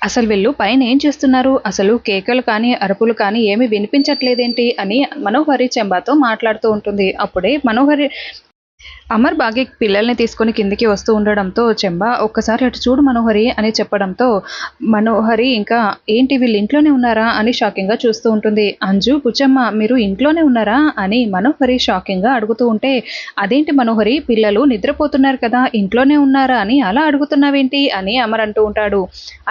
అసలు వీళ్ళు పైన ఏం చేస్తున్నారు? అసలు కేకలు కానీ, అరుపులు కానీ ఏమి వినిపించట్లేదేంటి అని మనోహరి చెంబాతో మాట్లాడుతూ ఉంటుంది. అప్పుడే మనోహరి అమర్ బాగి పిల్లల్ని తీసుకొని కిందికి వస్తూ ఉండడంతో చెంబ ఒక్కసారి అటు చూడు మనోహరి అని చెప్పడంతో మనోహరి ఇంకా ఏంటి వీళ్ళు ఇంట్లోనే ఉన్నారా అని షాకింగ్గా చూస్తూ ఉంటుంది. అంజు బుచ్చమ్మ మీరు ఇంట్లోనే ఉన్నారా అని మనోహరి షాకింగ్గా అడుగుతూ ఉంటే అదేంటి మనోహరి పిల్లలు నిద్రపోతున్నారు కదా ఇంట్లోనే ఉన్నారా అని అలా అడుగుతున్నావేంటి అని అమర్ అంటూ ఉంటాడు.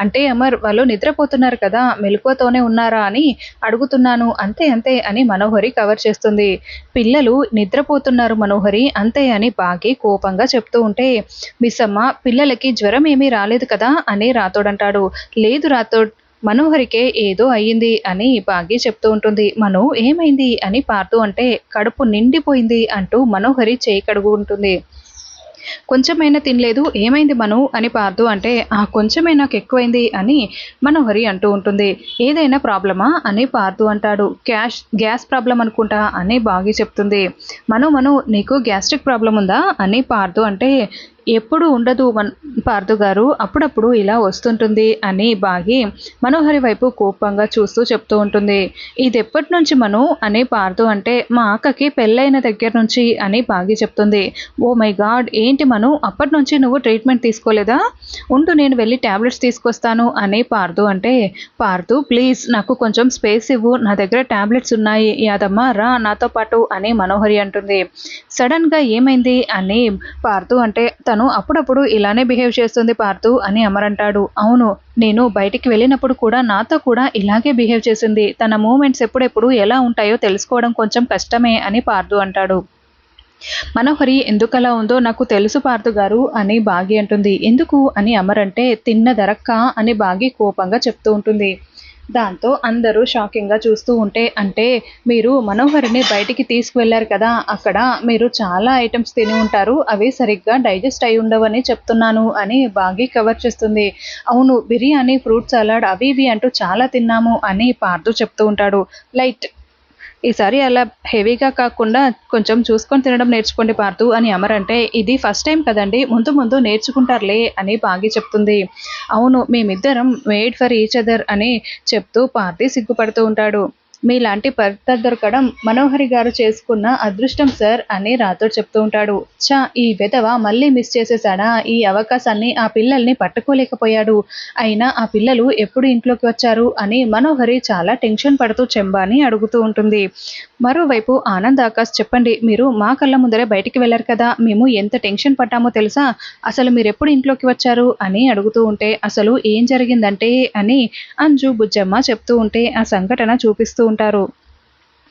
అంటే అమర్ వాళ్ళు నిద్రపోతున్నారు కదా మెలకువతోనే ఉన్నారా అని అడుగుతున్నాను అంతే అంతే అని మనోహరి కవర్ చేస్తుంది. పిల్లలు నిద్రపోతున్నారు మనోహరి అంతే అని బాగి కోపంగా చెప్తూ ఉంటే మిస్సమ్మ పిల్లలకి జ్వరం ఏమీ రాలేదు కదా అని రాథోడ్ లేదు రాథోడ్ మనోహరికే ఏదో అయ్యింది అని బాగి చెప్తూ ఉంటుంది. మను ఏమైంది అని పార్థు అంటే కడుపు నిండిపోయింది అంటూ మనోహరి చేయి కడుగు ఉంటుంది. కొంచెమైనా తినలేదు ఏమైంది మను అని పార్థు అంటే ఆ కొంచెమే నాకు ఎక్కువైంది అని మనోహరి అంటూ ఉంటుంది. ఏదైనా ప్రాబ్లమా అని పార్థు అంటాడు. గ్యాస్ ప్రాబ్లం అనుకుంటా అని బాగి చెప్తుంది. మను నీకు గ్యాస్ట్రిక్ ప్రాబ్లం ఉందా అని పార్థు అంటే ఎప్పుడు ఉండదు పార్థు గారు అప్పుడప్పుడు ఇలా వస్తుంటుంది అని బాగి మనోహరి వైపు కోపంగా చూస్తూ చెప్తూ ఉంటుంది. ఇది ఎప్పటి నుంచి మను అని పార్థు అంటే మా అక్కకి పెళ్ళైన దగ్గర నుంచి అని బాగి చెప్తుంది. ఓ మై గాడ్ ఏంటి మను అప్పటి నుంచి నువ్వు ట్రీట్మెంట్ తీసుకోలేదా ఉంటూ నేను వెళ్ళి ట్యాబ్లెట్స్ తీసుకొస్తాను అని పార్థు అంటే పార్థు ప్లీజ్ నాకు కొంచెం స్పేస్ ఇవ్వు నా దగ్గర ట్యాబ్లెట్స్ ఉన్నాయి యాదమ్మ రా నాతో పాటు అని మనోహరి అంటుంది. సడన్గా ఏమైంది అని పార్థు అంటే తను అప్పుడప్పుడు ఇలానే బిహేవ్ చేస్తుంది పార్థు అని అమర్ అంటాడు. అవును నేను బయటికి వెళ్ళినప్పుడు కూడా నాతో కూడా ఇలాగే బిహేవ్ చేసింది తన మూమెంట్స్ ఎప్పుడెప్పుడు ఎలా ఉంటాయో తెలుసుకోవడం కొంచెం కష్టమే అని పార్థు అంటాడు. మనోహరి ఎందుకలా ఉందో నాకు తెలుసు పార్థు గారు అని బాగి అంటుంది. ఎందుకు అని అమర్ అంటే తిన్న దరక్క అని బాగి కోపంగా చెప్తూ ఉంటుంది. దాంతో అందరూ షాకింగ్గా చూస్తూ ఉంటే అంటే మీరు మనోహరిని బయటికి తీసుకువెళ్ళారు కదా అక్కడ మీరు చాలా ఐటమ్స్ తిని ఉంటారు అవి సరిగ్గా డైజెస్ట్ అయి ఉండవని చెప్తున్నాను అని బాగి కవర్ చేస్తుంది. అవును బిర్యానీ ఫ్రూట్ సలాడ్ అవి ఇవి అంటూ చాలా తిన్నాము అని పార్థు చెప్తూ ఉంటాడు. లైట్ ఈసారి అలా హెవీగా కాకుండా కొంచెం చూసుకొని తినడం నేర్చుకోండి పార్థు అని అమర్ అంటే ఇది ఫస్ట్ టైం కదండి ముందు ముందు నేర్చుకుంటారులే అని బాగి చెప్తుంది. అవును మేమిద్దరం మేడ్ ఫర్ ఈచ్ అదర్ అని చెప్తూ పార్థి సిగ్గుపడుతూ ఉంటాడు. మీలాంటి భర్త దొరకడం మనోహరి గారు చేసుకున్న అదృష్టం సార్ అని రాథోడ్ చెప్తూ ఉంటాడు. చా ఈ వెధవ మళ్ళీ మిస్ చేసేసాడా ఈ అవకాశాన్ని ఆ పిల్లల్ని పట్టుకోలేకపోయాడు అయినా ఆ పిల్లలు ఎప్పుడు ఇంట్లోకి వచ్చారు అని మనోహరి చాలా టెన్షన్ పడుతూ చెంబాని అడుగుతూ ఉంటుంది. మరోవైపు ఆనంద్ ఆకాష్ చెప్పండి మీరు మా కళ్ళ ముందరే బయటికి వెళ్ళారు కదా మేము ఎంత టెన్షన్ పడ్డామో తెలుసా అసలు మీరు ఎప్పుడు ఇంట్లోకి వచ్చారు అని అడుగుతూ ఉంటే అసలు ఏం జరిగిందంటే అని అంజు బుజ్జమ్మ చెప్తూ ఉంటే ఆ సంఘటన చూపిస్తూ ఉంటారు.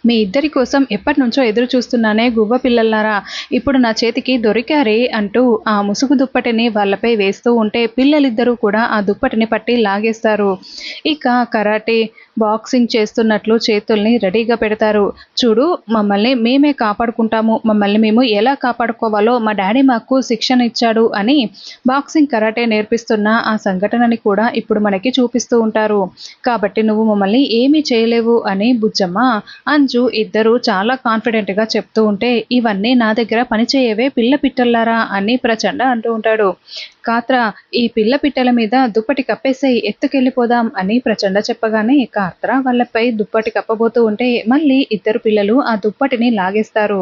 మీ ఇద్దరి కోసం ఎప్పటి నుంచో ఎదురు చూస్తున్నానే గువ్వ పిల్లలారా ఇప్పుడు నా చేతికి దొరికారే అంటూ ఆ ముసుగు దుప్పటిని వాళ్ళపై వేస్తూ ఉంటే పిల్లలిద్దరూ కూడా ఆ దుప్పటిని పట్టి లాగేస్తారు. ఇక కరాటే బాక్సింగ్ చేస్తున్నట్లు చేతుల్ని రెడీగా పెడతారు. చూడు మమ్మల్ని మేమే కాపాడుకుంటాము మమ్మల్ని మేము ఎలా కాపాడుకోవాలో మా డాడీ మాకు శిక్షణ ఇచ్చాడు అని బాక్సింగ్ కరాటే నేర్పిస్తున్న ఆ సంఘటనని కూడా ఇప్పుడు మనకి చూపిస్తూ ఉంటారు. కాబట్టి నువ్వు మమ్మల్ని ఏమీ చేయలేవు అని బుజ్జమ్మ అంజు ఇద్దరు చాలా కాన్ఫిడెంట్గా చెప్తూ ఉంటే ఇవన్నీ నా దగ్గర పనిచేయవే పిల్ల పిట్టల్లారా అని ప్రచండ అంటూ ఉంటాడు. కాత్రా ఈ పిల్ల పిట్టల మీద దుప్పటి కప్పేసేయి ఎత్తుకెళ్ళిపోదాం అని ప్రచండ చెప్పగానే కాత్రా వాళ్ళపై దుప్పటి కప్పబోతూ ఉంటే మళ్ళీ ఇద్దరు పిల్లలు ఆ దుప్పటిని లాగేస్తారు.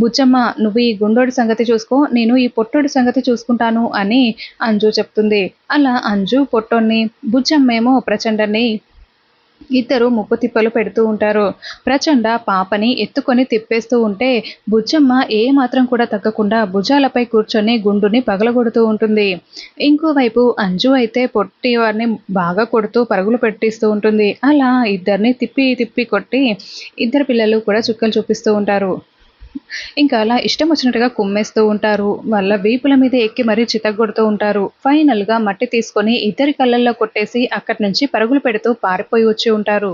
బుచ్చమ్మ నువ్వు ఈ గుండోడి సంగతి చూసుకో నేను ఈ పొట్టోడి సంగతి చూసుకుంటాను అని అంజు చెప్తుంది. అలా అంజు పొట్టోన్ని బుచ్చమ్మేమో ప్రచండని ఇద్దరు ముప్పు తిప్పలు పెడుతూ ఉంటారు. ప్రచండ పాపని ఎత్తుకొని తిప్పేస్తూ ఉంటే బుజ్జమ్మ ఏ మాత్రం కూడా తగ్గకుండా భుజాలపై కూర్చొని గుండుని పగలగొడుతూ ఉంటుంది. ఇంకోవైపు అంజు అయితే పొట్టి వారిని బాగా కొడుతూ పరుగులు పెట్టిస్తూ ఉంటుంది. అలా ఇద్దరిని తిప్పి తిప్పి కొట్టి ఇద్దరు పిల్లలు కూడా చుక్కలు చూపిస్తూ ఉంటారు. ఇంకా అలా ఇష్టం వచ్చినట్టుగా కుమ్మేస్తూ ఉంటారు. వాళ్ళ వీపుల మీద ఎక్కి మరీ చితగ్గొడుతూ ఉంటారు. ఫైనల్గా మట్టి తీసుకొని ఇద్దరి కళ్ళల్లో కొట్టేసి అక్కడి నుంచి పరుగులు పెడుతూ పారిపోయి వచ్చి ఉంటారు.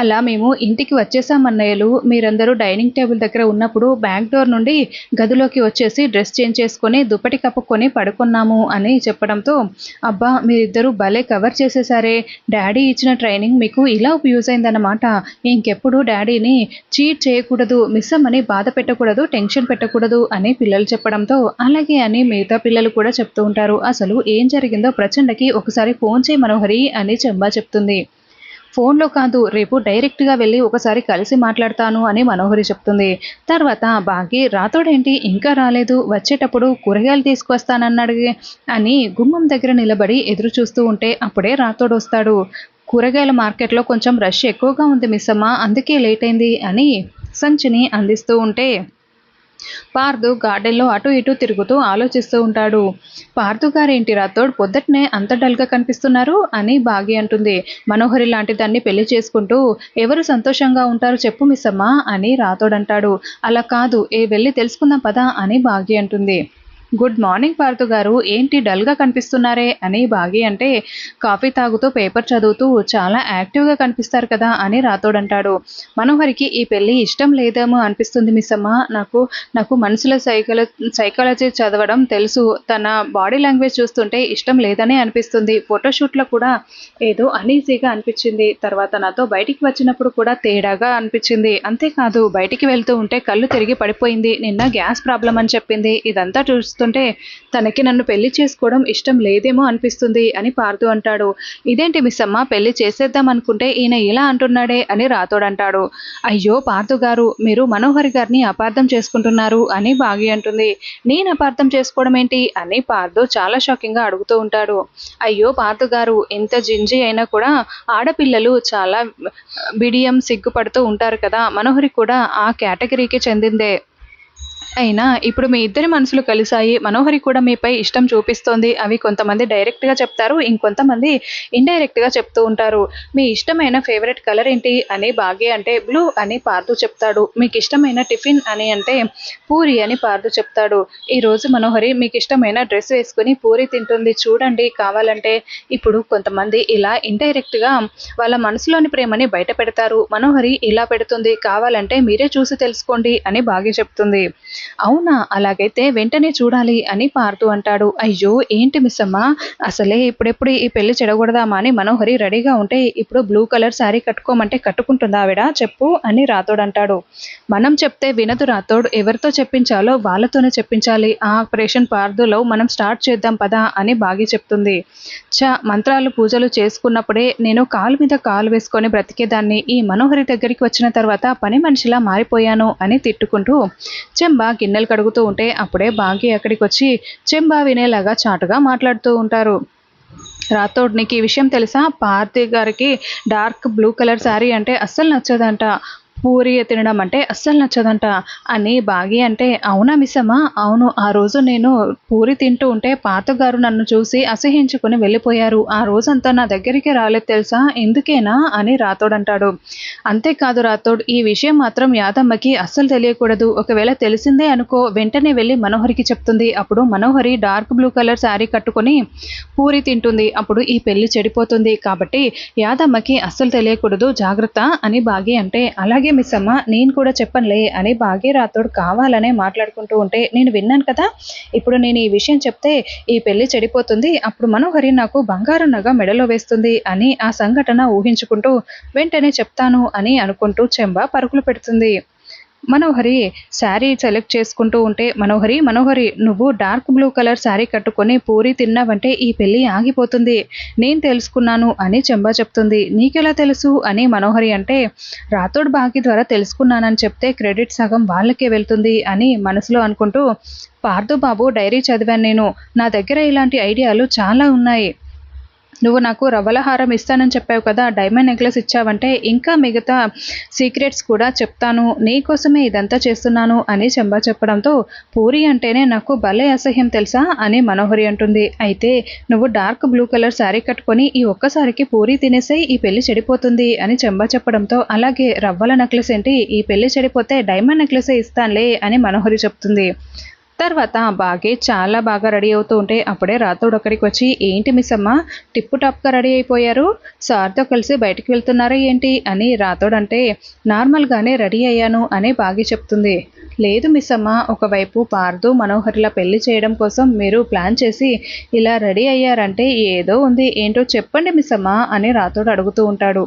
అలా మేము ఇంటికి వచ్చేసాం అన్నయ్యలు. మీరందరూ డైనింగ్ టేబుల్ దగ్గర ఉన్నప్పుడు బ్యాక్ డోర్ నుండి గదిలోకి వచ్చేసి డ్రెస్ చేంజ్ చేసుకొని దుప్పటి కప్పుకొని పడుకున్నాము అని చెప్పడంతో, అబ్బా మీరిద్దరూ భలే కవర్ చేసేసారే, డాడీ ఇచ్చిన ట్రైనింగ్ మీకు ఇలా యూజ్ అయిందన్నమాట. ఇంకెప్పుడు డాడీని చీట్ చేయకూడదు, మిస్ అమ్మని బాధ పెట్టకూడదు, టెన్షన్ పెట్టకూడదు అని పిల్లలు చెప్పడంతో అలాగే అని మిగతా పిల్లలు కూడా చెప్తూ ఉంటారు. అసలు ఏం జరిగిందో ప్రచండకి ఒకసారి ఫోన్ చేయి మనోహరి అని చెంబా చెప్తుంది. ఫోన్లో కాదు, రేపు డైరెక్ట్గా వెళ్ళి ఒకసారి కలిసి మాట్లాడతాను అని మనోహరి చెప్తుంది. తర్వాత బాగి రాతోడేంటి ఇంకా రాలేదు, వచ్చేటప్పుడు కూరగాయలు తీసుకొస్తానన్నాడు అని గుమ్మం దగ్గర నిలబడి ఎదురు చూస్తూ ఉంటే అప్పుడే రాతోడు వస్తాడు. కూరగాయల మార్కెట్లో కొంచెం రష్ ఎక్కువగా ఉంది మిస్ అమ్మ, అందుకే లేట్ అయింది అని సంచిని అందిస్తూ ఉంటే పార్థు గార్డెన్లో అటు ఇటు తిరుగుతూ ఆలోచిస్తూ ఉంటాడు. పార్థు గారేంటి రాతోడ్ పొద్దుటనే అంత డల్గా కనిపిస్తున్నారు అని బాగి అంటుంది. మనోహరి లాంటి దాన్ని పెళ్లి చేసుకుంటూ ఎవరు సంతోషంగా ఉంటారు చెప్పు మిస్సమ్మా అని రాతోడ్ అంటాడు. అలా కాదు, వెళ్ళి తెలుసుకుందాం పదా అని బాగి అంటుంది. గుడ్ మార్నింగ్ పార్థు గారు, ఏంటి డల్గా కనిపిస్తున్నారే అని బాగి అంటే, కాఫీ తాగుతూ పేపర్ చదువుతూ చాలా యాక్టివ్గా కనిపిస్తారు కదా అని రాతోడ్ అంటాడు. మనోహరికి ఈ పెళ్ళి ఇష్టం లేదేమో అనిపిస్తుంది మిస్సమ్మ, నాకు మనసులో సైకాలజీ చదవడం తెలుసు, తన బాడీ లాంగ్వేజ్ చూస్తుంటే ఇష్టం లేదనే అనిపిస్తుంది. ఫోటోషూట్లో కూడా ఏదో అనీజీగా అనిపించింది, తర్వాత నాతో బయటికి వచ్చినప్పుడు కూడా తేడాగా అనిపించింది, అంతేకాదు బయటికి వెళ్తూ ఉంటే కళ్ళు తిరిగి పడిపోయింది, నిన్న గ్యాస్ ప్రాబ్లం అని చెప్పింది. ఇదంతా చూస్తుంటే తనకి నన్ను పెళ్లి చేసుకోవడం ఇష్టం లేదేమో అనిపిస్తుంది అని పార్థు అంటాడు. ఇదేంటి మిస్ అమ్మ, పెళ్లి చేసేద్దాం అనుకుంటే ఈయన ఇలా అంటున్నాడే అని రాతోడు అంటాడు. అయ్యో పార్థు గారు, మీరు మనోహరి గారిని అపార్థం చేసుకుంటున్నారు అని బాగి అంటుంది. నేను అపార్థం చేసుకోవడం ఏంటి అని పార్థు చాలా షాకింగ్గా అడుగుతూ ఉంటాడు. అయ్యో పార్థు గారు, ఎంత జింజి అయినా కూడా ఆడపిల్లలు చాలా బిడియం సిగ్గుపడుతూ ఉంటారు కదా, మనోహరి కూడా ఆ కేటగిరీకి చెందిందే. అయినా ఇప్పుడు మీ ఇద్దరి మనసులు కలిసాయి, మనోహరి కూడా మీపై ఇష్టం చూపిస్తోంది. అవి కొంతమంది డైరెక్ట్గా చెప్తారు, ఇంకొంతమంది ఇండైరెక్ట్గా చెప్తూ ఉంటారు. మీ ఇష్టమైన ఫేవరెట్ కలర్ ఏంటి అని బాగే అంటే బ్లూ అని పార్థు చెప్తాడు. మీకు ఇష్టమైన టిఫిన్ అని అంటే పూరి అని పార్థు చెప్తాడు. ఈరోజు మనోహరి మీకు ఇష్టమైన డ్రెస్ వేసుకుని పూరి తింటుంది చూడండి కావాలంటే. ఇప్పుడు కొంతమంది ఇలా ఇండైరెక్ట్గా వాళ్ళ మనసులోని ప్రేమని బయట పెడతారు. మనోహరి ఇలా పెడుతుంది, కావాలంటే మీరే చూసి తెలుసుకోండి అని బాగే చెప్తుంది. అవునా, అలాగైతే వెంటనే చూడాలి అని పార్థు అంటాడు. అయ్యో ఏంటి మిస్ అమ్మ, అసలే ఇప్పుడెప్పుడు ఈ పెళ్లి చెడగొడదామా అని మనోహరి రెడీగా ఉంటే ఇప్పుడు బ్లూ కలర్ శారీ కట్టుకోమంటే కట్టుకుంటుందా ఆవిడ చెప్పు అని రాతోడు అంటాడు. మనం చెప్తే వినదు రాతోడు, ఎవరితో చెప్పించాలో వాళ్ళతోనే చెప్పించాలి. ఆ ఆపరేషన్ పార్థులో మనం స్టార్ట్ చేద్దాం పదా అని బాగి చెప్తుంది. మంత్రాలు పూజలు చేసుకున్నప్పుడే నేను కాలు మీద కాలు వేసుకొని బ్రతికేదాన్ని, ఈ మనోహరి దగ్గరికి వచ్చిన తర్వాత పని మనిషిలా మారిపోయాను అని తిట్టుకుంటూ చెంబా గిన్నెలు కడుగుతూ ఉంటే అప్పుడే బాగి అక్కడికి వచ్చి చెంబా వినేలాగా చాటుగా మాట్లాడుతూ ఉంటారు. రాతోడ్, నీకు ఈ విషయం తెలుసా, పార్థి గారికి డార్క్ బ్లూ కలర్ శారీ అంటే అస్సలు నచ్చదంట, పూరి తినడం అంటే అస్సలు నచ్చదంట అని బాగి అంటే, అవునా మిస్సమ్మ, అవును, ఆ రోజు నేను పూరి తింటూ ఉంటే పార్థు గారు నన్ను చూసి అసహించుకుని వెళ్ళిపోయారు, ఆ రోజంతా నా దగ్గరికి రాలేదు తెలుసా, ఎందుకేనా అని రాతోడ్ అంటాడు. అంతేకాదు రాతోడ్, ఈ విషయం మాత్రం యాదమ్మకి అస్సలు తెలియకూడదు, ఒకవేళ తెలిసిందే అనుకో వెంటనే వెళ్ళి మనోహరికి చెప్తుంది, అప్పుడు మనోహరి డార్క్ బ్లూ కలర్ శారీ కట్టుకొని పూరి తింటుంది, అప్పుడు ఈ పెళ్లి చెడిపోతుంది, కాబట్టి యాదమ్మకి అస్సలు తెలియకూడదు, జాగ్రత్త అని బాగి అంటే, అలాగే మిస్ అమ్మ, నేను కూడా చెప్పనులే అని బాగి రాతోడు కావాలనే మాట్లాడుకుంటూ ఉంటే, నేను విన్నాను కదా, ఇప్పుడు నేను ఈ విషయం చెప్తే ఈ పెళ్లి చెడిపోతుంది, అప్పుడు మనోహరి నాకు బంగారు నగ మెడలో వేస్తుంది అని ఆ సంఘటన ఊహించుకుంటూ వెంటనే చెప్తాను అని అనుకుంటూ చెంబ పరుగులు పెడుతుంది. మనోహరి శారీ సెలెక్ట్ చేసుకుంటూ ఉంటే, మనోహరి నువ్వు డార్క్ బ్లూ కలర్ శారీ కట్టుకొని పూరి తిన్నావంటే ఈ పెళ్ళి ఆగిపోతుంది, నేను తెలుసుకున్నాను అని చెంబా చెప్తుంది. నీకెలా తెలుసు అని మనోహరి అంటే, రాతోడ్ బాగి ద్వారా తెలుసుకున్నానని చెప్తే క్రెడిట్ సగం వాళ్ళకే వెళ్తుంది అని మనసులో అనుకుంటూ, పార్థు బాబు డైరీ చదివాను నేను, నా దగ్గర ఇలాంటి ఐడియాలు చాలా ఉన్నాయి, నువ్వు నాకు రవ్వల హారం ఇస్తానని చెప్పావు కదా, డైమండ్ నెక్లెస్ ఇచ్చావంటే ఇంకా మిగతా సీక్రెట్స్ కూడా చెప్తాను, నీకోసమే ఇదంతా చేస్తున్నాను అని చెంబా చెప్పడంతో, పూరి అంటేనే నాకు భలే అసహ్యం తెలుసా అని మనోహరి అంటుంది. అయితే నువ్వు డార్క్ బ్లూ కలర్ శారీ కట్టుకొని ఈ ఒక్కసారికి పూరి తినేసే ఈ పెళ్లి చెడిపోతుంది అని చెంబా చెప్పడంతో, అలాగే రవ్వల నెక్లెస్ ఏంటి, ఈ పెళ్లి చెడిపోతే డైమండ్ నెక్లెసే ఇస్తానులే అని మనోహరి చెప్తుంది. తర్వాత బాగే చాలా బాగా రెడీ అవుతూ ఉంటే అప్పుడే రాతోడు అక్కడికి వచ్చి, ఏంటి మిస్ అమ్మ టిప్పు టాప్గా రెడీ అయిపోయారు, సార్తో కలిసి బయటికి వెళ్తున్నారా ఏంటి అని రాతోడంటే, నార్మల్గానే రెడీ అయ్యాను అని బాగి చెప్తుంది. లేదు మిస్ అమ్మ, ఒకవైపు పార్దు మనోహర్ల పెళ్లి చేయడం కోసం మీరు ప్లాన్ చేసి ఇలా రెడీ అయ్యారంటే ఏదో ఉంది, ఏంటో చెప్పండి మిస్ అమ్మ అని రాతోడు అడుగుతూ ఉంటాడు.